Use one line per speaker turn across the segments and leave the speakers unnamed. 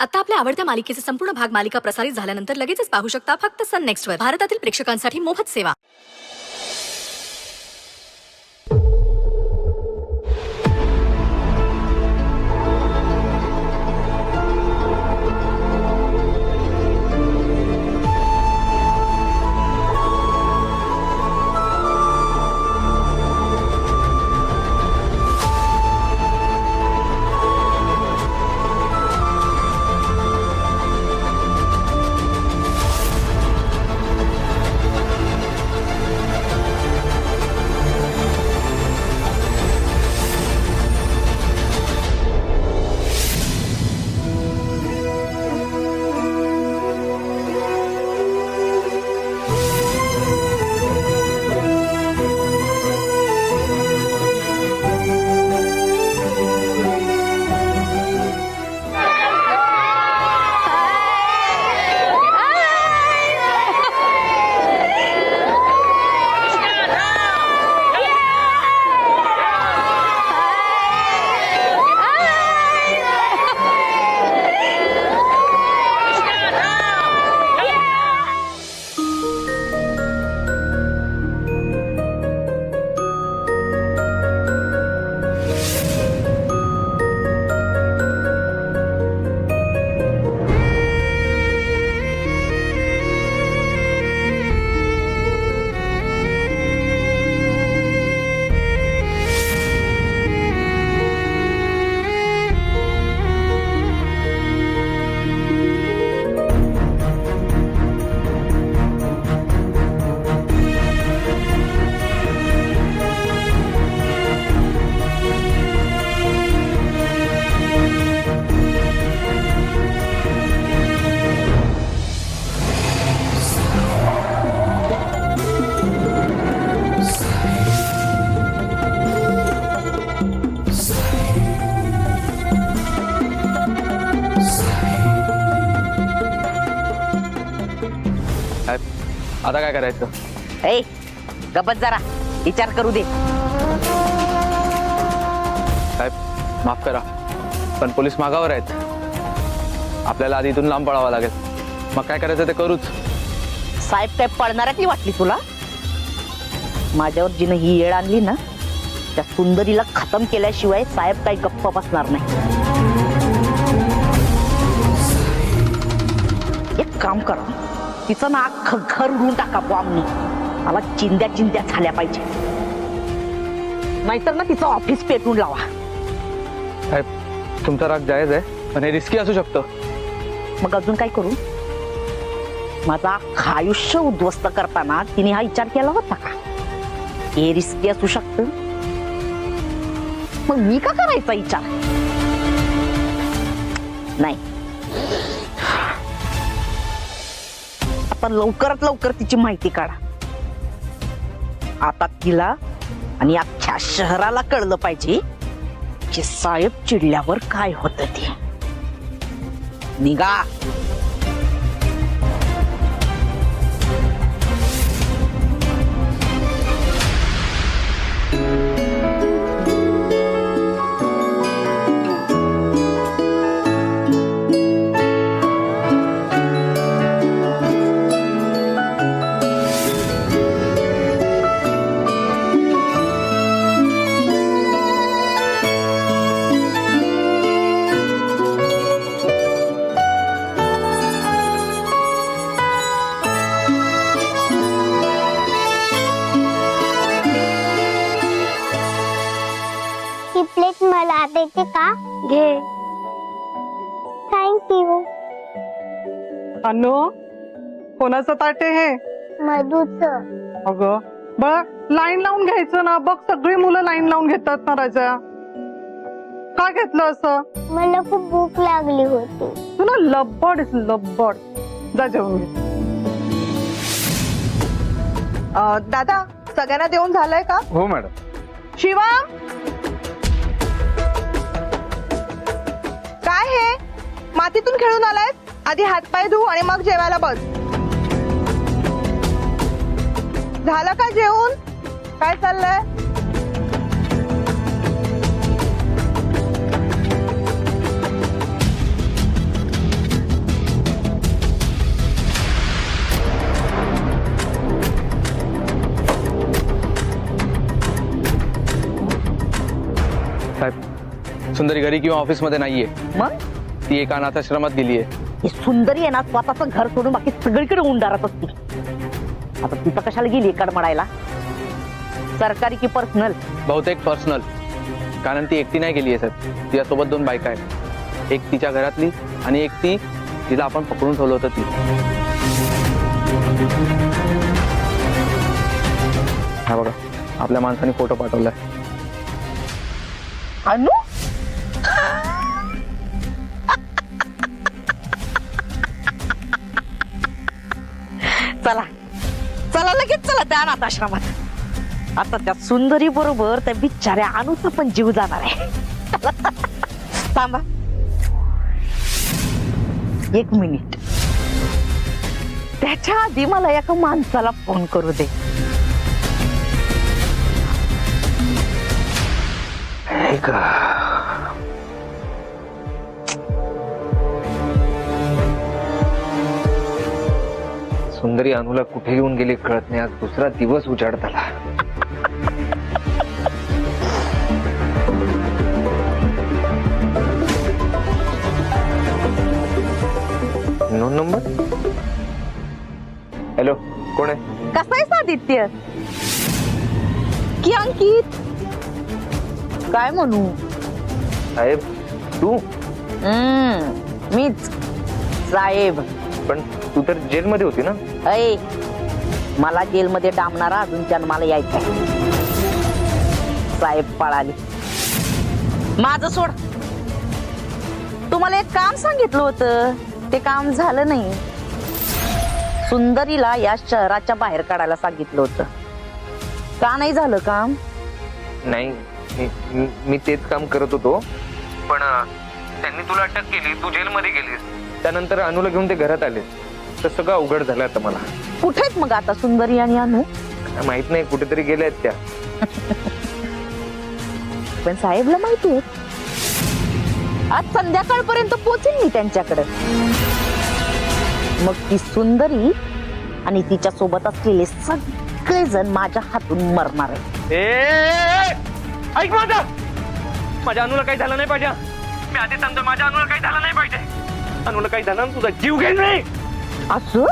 आता आपल्या आवडत्या मालिकेचे संपूर्ण भाग मालिका प्रसारित झाल्यानंतर लगेचच पाहू शकता फक्त सन नेक्स्टवर. भारतातील प्रेक्षकांसाठी मोफत सेवा.
आता काय करायचं?
ए गप्पच जरा विचार करू दे.
साहेब माफ करा, पण पोलीस मागावर आहेत. आपल्याला आधी इथून लांब पळावं लागेल. मग काय करायचं ते करूच.
साहेब काय पळणाऱ्यातली वाटली तुला? माझ्यावर जिनं ही येळ आणली ना, त्या सुंदरीला खतम केल्याशिवाय साहेब काही गप्प बसणार नाही. एक काम करा, तिचं ना अख्खं घर उडून टाका बॉम्बनी. मला चिंध्या चिंध्या झाल्या पाहिजे, नाहीतर ना तिचं ऑफिस पेटून लावा.
साहेब तुमचा राग जायज आहे, पण हे रिस्की असू शकतं.
मग अजून काय करू? माझं अख्खं आयुष्य उद्ध्वस्त करताना तिने हा विचार केला होता का हे रिस्की असू शकतं? मग मी का करायचा विचार? नाही, आता लवकरात लवकर तिची माहिती काढा. आता तिला आणि अख्ख्या शहराला कळलं पाहिजे की साहेब चिडल्यावर काय होतं ते. निघा.
प्लेट मला देते का? घे. थँक्यू.
अनु कोणाचं ताट आहे हे?
मधूचं.
अगं बघ, लाईन लावून घ्यायचं ना. बघ सगळी मुलं लाईन लावून घेतात ना. राजा काय घेतलं असं?
मला खूप भूक लागली होती.
तुला लब्बड लब्बड. जा जेवून घे. दादा सगळ्यांना देऊन झालंय का?
हो मॅडम.
शिवम काय हे मातीतून खेळून आलाय? आधी हातपाय धु आणि मग जेवायला बस. झालं का जेवून? काय चाललंय?
सुंदरी घरी किंवा ऑफिस मध्ये नाहीये.
मग
ती एका अनाथाश्रमात गेलीये.
ही सुंदरी आहे ना स्वतःच घर सोडून बाकी सगळीकडे उंडारत असते. आता तिथं कशाला गेली कडमडायला? सरकारी की पर्सनल?
बहुतेक पर्सनल, कारण ती एकटी नाही गेली आहे सर. तिच्यासोबत 2 बायका आहेत. एक तिच्या घरातली आणि एक ती तिला आपण पकडून ठेवलं होतं ती. हा बघा, आपल्या माणसाने फोटो पाठवलाय.
अनु चला चला लगेच चला त्या अनाथ आश्रमात. आता त्या सुंदरी बरोबर त्या बिचाऱ्या अनुचा पण जीव जाणार आहे. थांबा 1 मिनिट. त्याच्या आधी मला एका माणसाला फोन करू दे.
सुंदरी अनुला कुठे घेऊन गेली कळत नाही. आज दुसरा दिवस उजाडत आला. No number. हॅलो, कोण आहे?
कसा आहेस आदित्य? की अंकित? काय म्हणू?
साहेब तू?
मीच साहेब.
पण तू तर जेलमध्ये होती ना?
अय, मला जेलमध्ये डांबणारा अजून जन्माला यायचा. साहेब पळाली. माझं सोड. तुम्हाला एक काम सांगितलं होतं, ते काम झालं नाही. सुंदरीला या शहराच्या बाहेर काढायला सांगितलं होतं. का नाही झालं काम?
नाही, मी तेच काम करत होतो. पण त्यांनी तुला अटक केली, तू जेलमध्ये गेलीस. त्यानंतर अनुला घेऊन ते घरात आले. तर सगळं अवघड झालं आता मला.
कुठे आहेत मग आता सुंदरी आणि अनु?
माहित नाही, कुठेतरी गेल्या आहेत त्या.
पण साहेबला माहिती आहे, आज संध्याकाळपर्यंत पोहोचेल मी त्यांच्याकडे. मग ती सुंदरी आणि तिच्या सोबत असलेले सगळेजण माझ्या हातून मरणार आहे.
ऐक माझ्या अनुला काही झालं नाही पाहिजे. मी आधी सांगतो, माझ्या अनुला काही झालं नाही पाहिजे. अनुला काही झालं ना, तुझा जीव घेईल नाही.
असं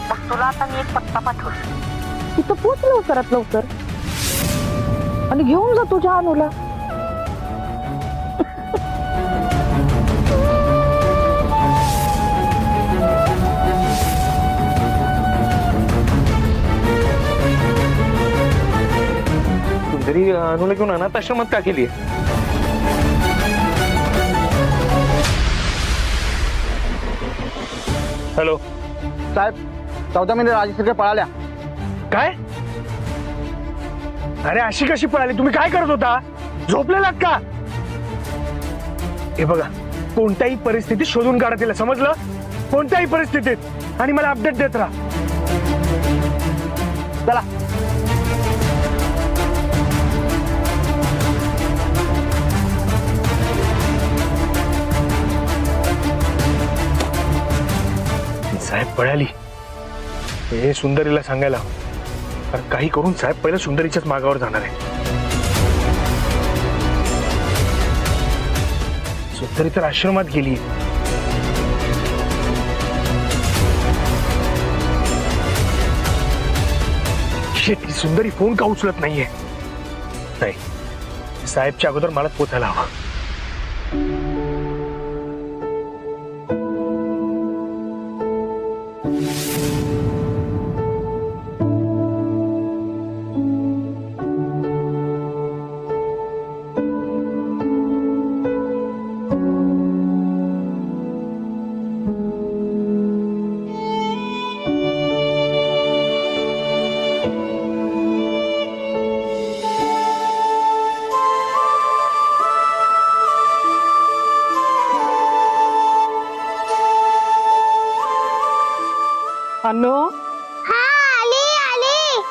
मग तुला आता मी एक पत्ता पाठवतो. तिथं पोच लवकरात लवकर आणि घेऊन जा तुझ्या अनुला.
सुंदरी अनुला घेऊन अनाथ आश्रमात का केली? हॅलो
साहेब, 14 मिनिट राजेश्वरी पळाल्या.
काय? अरे अशी कशी पळाली? तुम्ही काय करत होता? झोपलेलात का? हे बघा, कोणत्याही परिस्थितीत शोधून काढा तिला, समजलं? कोणत्याही परिस्थितीत. आणि मला अपडेट देत राहा.
चला.
साहेब पळाली हे सुंदरीला सांगायला. कारण काही करून साहेब पहिलं सुंदरीच्याच मागावर जाणार आहे. सुंदरी तर आश्रमात गेली. शेट, ही सुंदरी फोन का उचलत नाहीये? नाही, साहेबच्या अगोदर मला पोचायला हवा.
अनु,
हा आली आली.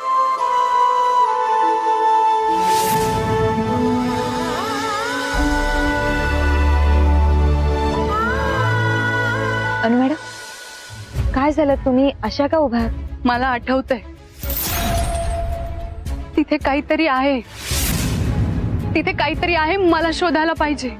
अनु मॅडम, काय झालं? तुम्ही अशा का उभा आहात?
मला आठवतंय, तिथे काहीतरी आहे. तिथे काहीतरी आहे, मला शोधायला पाहिजे.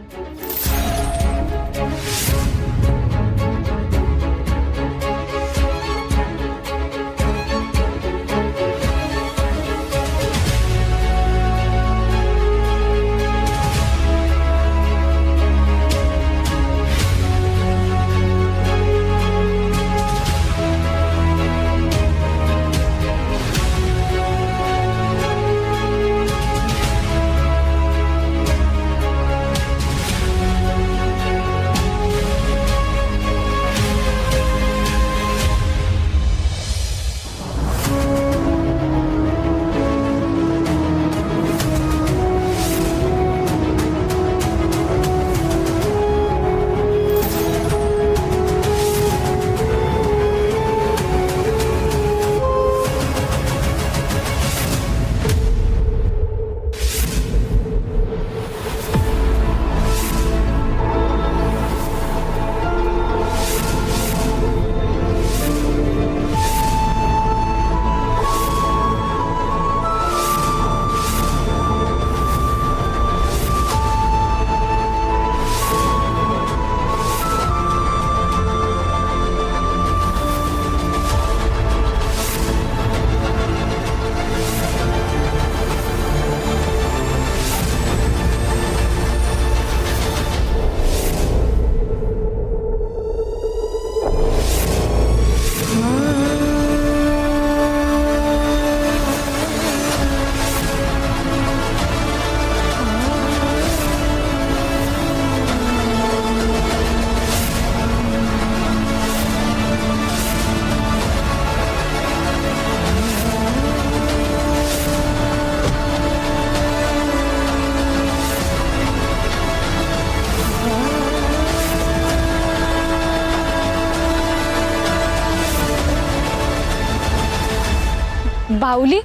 बाहुली?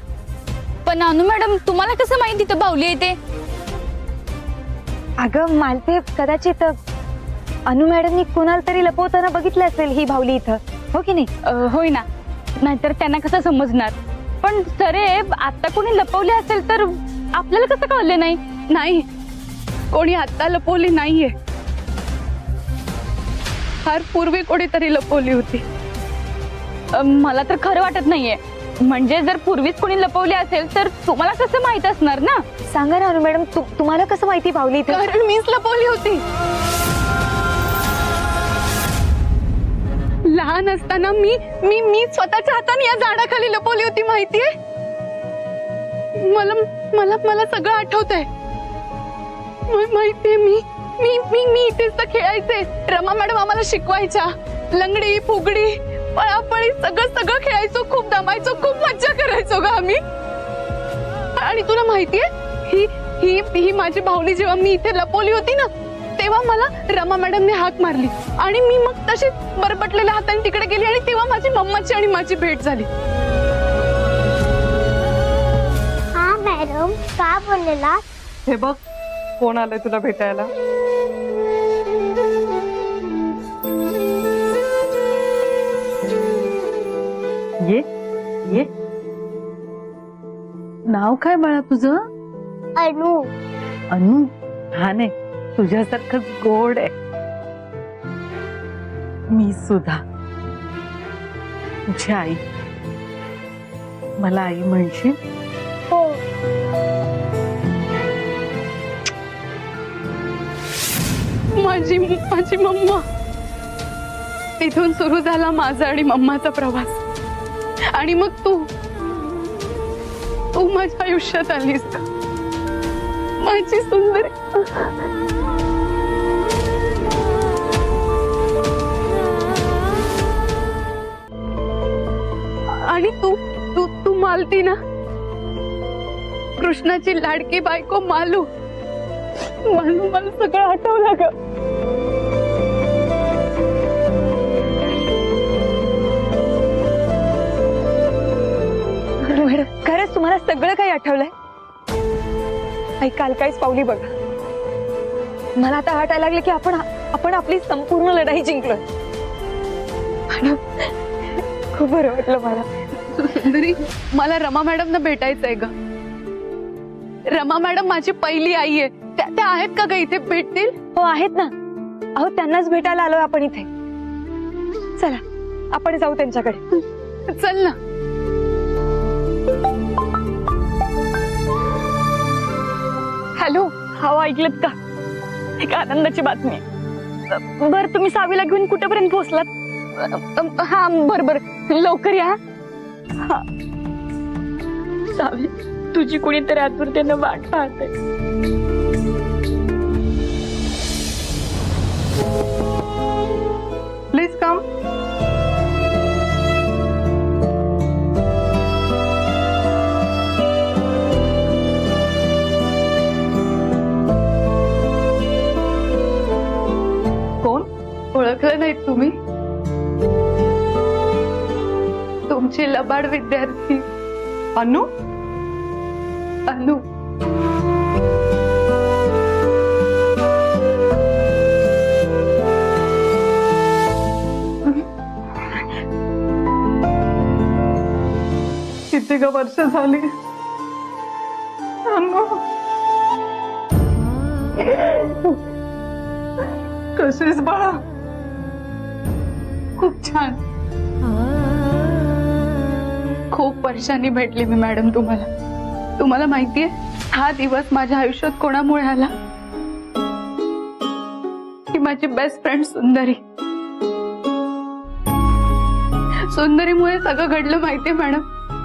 पण अनु मॅडम, तुम्हाला कसं माहिती तर बाहुली येते? अगं मालते, कदाचित अनु मॅडमनी कुणाला तरी लपवताना बघितलं असेल ही बाहुली इथं, हो की नाही? होय ना, नाहीतर त्यांना कसं समजणार? पण सरे, आता कोणी लपवले असेल तर आपल्याला कसं कळले नाही? नाही, कोणी आता लपवली नाहीये, फार पूर्वी कोणीतरी लपवली होती. मला तर खरं वाटत नाहीये. म्हणजे जर पूर्वीच कोणी लपवली असेल तर तुम्हाला कसं माहित असणार ना? सांगा ना अनु मॅडम, तुम्हाला कसं माहिती बाहुली? कारण मीच लपवली होती. लहान असताना मी मी मी स्वतःच्या हाताने या झाडाखाली लपवली होती, माहितीये? मला मला मला सगळं आठवतंय. माहितीये, मी मी मी मी इथेच तर खेळायचे. रमा मॅडम आम्हाला शिकवायच्या. लंगडी, फुगडी, पळापळी सगळं सगळं खेळायचो, खूप दमायचो, खूप मज्जा करायचो ग आम्ही. आणि तुला माहितीये, ही ही ही माझी बाहुली जेव्हा मी इथे लपवली होती ना, तेव्हा मला रमा मॅडमने हाक मारली आणि मी मग तशीच बरबटलेल्या हाताने तिकडे गेली आणि तेव्हा माझी मम्माची आणि माझी भेट झाली.
हा मॅडम, का बोललेला?
हे बघ, कोण आलंय तुला भेटायला? ये ये. नाव काय बाळा तुझं?
अनु.
अनु? हा नाही, तुझ्यासारखंच गोड आहे. मी सुद्धा, तुझी आई. मला आई म्हणशील?
हो.
माझी माझी मम्मा. इथून सुरू झाला माझा आणि मम्माचा प्रवास. आणि मग तू माझ्या आयुष्यात आलीस, माझी सुंदरी. आणि तू तू तू मालती ना, कृष्णाची लाडकी बायको मालू. मला सगळं आठवलं ग. मॅडम, खरंच तुम्हाला सगळं काही आठवलंय? आई काल काहीच पावली बघा. मला आता वाटायला लागले की आपण आपली संपूर्ण लढाई जिंकलोय. मॅडम, खूप बरं वाटलं मला. सुंदरी, मला रमा मॅडमना भेटायचंय ग. रमा मॅडम माझी पहिली आई आहे. त्या आहेत का ग इथे? भेटतील? हो आहेत ना. अहो, त्यांनाच भेटायला आलोय आपण इथे. चला आपण जाऊ त्यांच्याकडे. चल ना. हॅलो, हो ऐकलत का? एक आनंदाची बातमी. बर, तुम्ही सावीला घेऊन कुठेपर्यंत पोहोचलात? हा, बर लवकर या. हा. सावी, तुझी कुणीतरी आतुरतेनं वाट पाहते.
Please come. कोण?
ओळखलं नाहीत तुम्ही? तुमची लबाड विद्यार्थी
अनु?
अनु.
किती ग वर्ष झाली? अनु, कशीस बाळा?
खूप छान. खूप वर्षांनी भेटली मी मॅडम तुम्हाला. तुम्हाला माहितीये, हा दिवस माझ्या आयुष्यात कोणामुळे आला? की माझी बेस्ट फ्रेंड सुंदरी. सुंदरीमुळे सगळं घडलं, माहितीये मॅडम?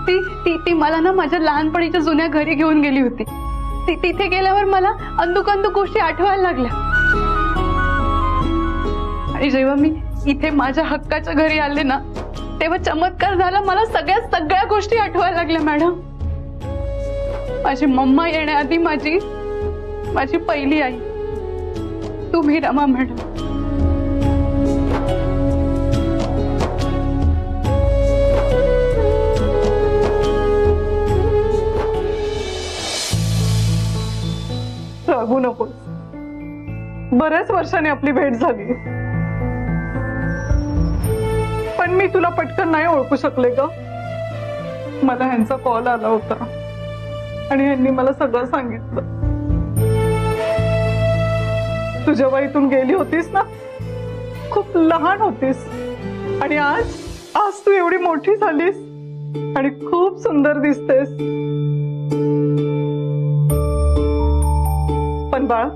ती ती ती मला ना माझ्या लहानपणीच्या जुन्या घरी घेऊन गेली होती. तिथे गेल्यावर मला अंदुक गोष्टी आठवायला लागल्या. आणि जेव्हा मी इथे माझ्या हक्काच्या घरी आले ना, तेव्हा चमत्कार झाला. मला सगळ्या गोष्टी आठवायला लागल्या मॅडम. माझी मम्मा येण्याआधी माझी पहिली आई तुम्ही, रमा मॅडम.
बऱ्याच वर्षांनी आपली भेट झाली, पण मी तुला पटकन नाही ओळखू शकले ग. मला ह्यांचा कॉल आला होता आणि ह्यांनी मला सगळं सांगितलं. तू जेव्हा इथून गेली होतीस ना, खूप लहान होतीस आणि आज तू एवढी मोठी झालीस आणि खूप सुंदर दिसतेस. पण बाळा,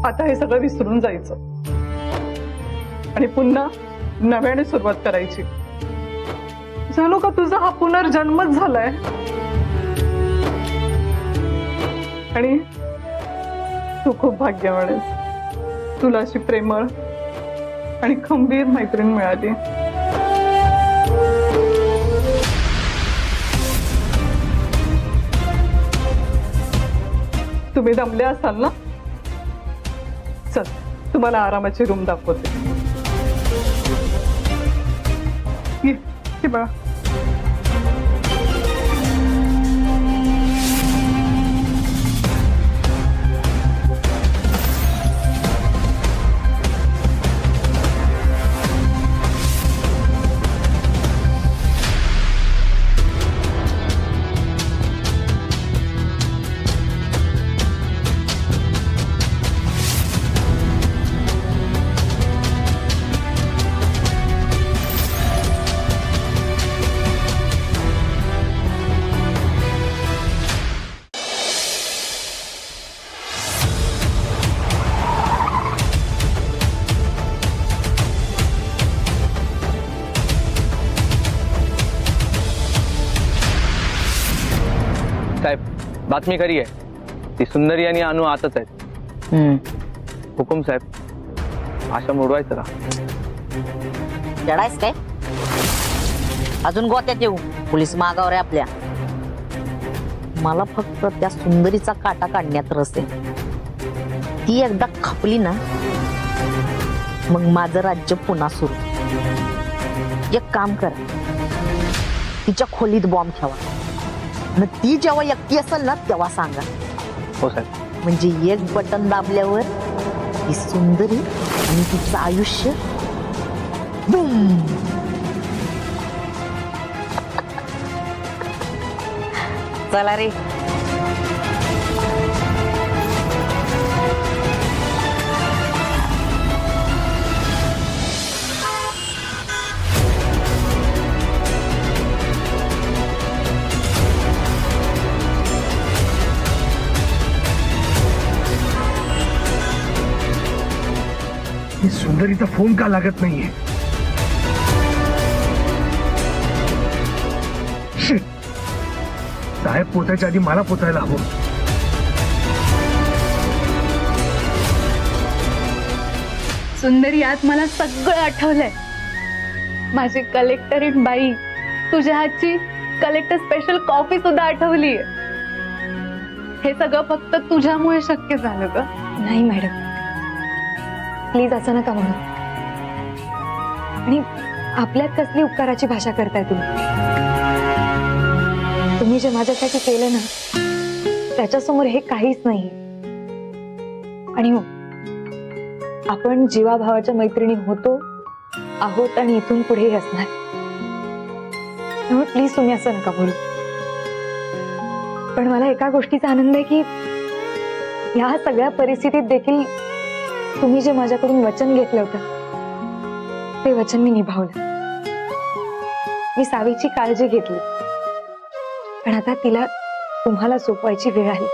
आता हे सगळं विसरून जायचं आणि पुन्हा नव्याने सुरुवात करायची. जाणू का तुझा हा पुनर्जन्मच झालाय आणि तू खूप भाग्यवान आहेस. तुला अशी प्रेमळ आणि खंबीर मैत्रीण मिळाली. तुम्ही दमले असाल ना, चल तुम्हाला आरामाची रूम दाखवते. ये बाळा.
साहेब, बातमी खरी आहे. ती सुंदरी आणि अनु आतच आहेत. हुकुम साहेब, आशा मोडवायचं का?
जडायस काय? अजून गोत्यात येऊ, पोलीस मागावर आहे आपल्या. मला फक्त त्या सुंदरीचा काटा काढण्यात रस आहे. ती एकदा खपली ना, मग माझं राज्य पुन्हा सुरू. एक काम करा, तिच्या खोलीत बॉम्ब ठेवा आणि ती जेव्हा एकटी असेल ना तेव्हा सांगा.
हो साहेब.
म्हणजे एक बटन दाबल्यावर ती सुंदरी आणि तिचं आयुष्य बूम. चला रे.
सुंदरीचा फोन का लागत नाहीये? Shit. साहेब पोचायच्या आधी मला पोचायला हवं.
सुंदरी, आज मला सगळं आठवलंय. माझी कलेक्टरेट बाई, तुझ्या हातची कलेक्टर स्पेशल कॉफी सुद्धा आठवलीये. हे सगळं फक्त तुझ्यामुळे शक्य झालं ग. नाही मॅडम, प्लीज असं नका म्हणू. आणि आपल्यात कसली उपकाराची भाषा करताय तुम्ही? तुम्ही जे माझ्यासाठी केलं ना, त्याच्यासमोर हे काहीच नाही. आणि हो, आपण जीवाभावाच्या मैत्रिणी होतो, आहोत आणि इथून पुढेही असणार. प्लीज तुम्ही असं नका बोलू. पण मला एका गोष्टीचा आनंद आहे की ह्या सगळ्या परिस्थितीत देखील तुम्ही जे माझ्याकडून वचन घेतलं होतं ते वचन मी निभावलं. मी सावीची काळजी घेतली, पण आता तिला तुम्हाला सोपवायची वेळ आली.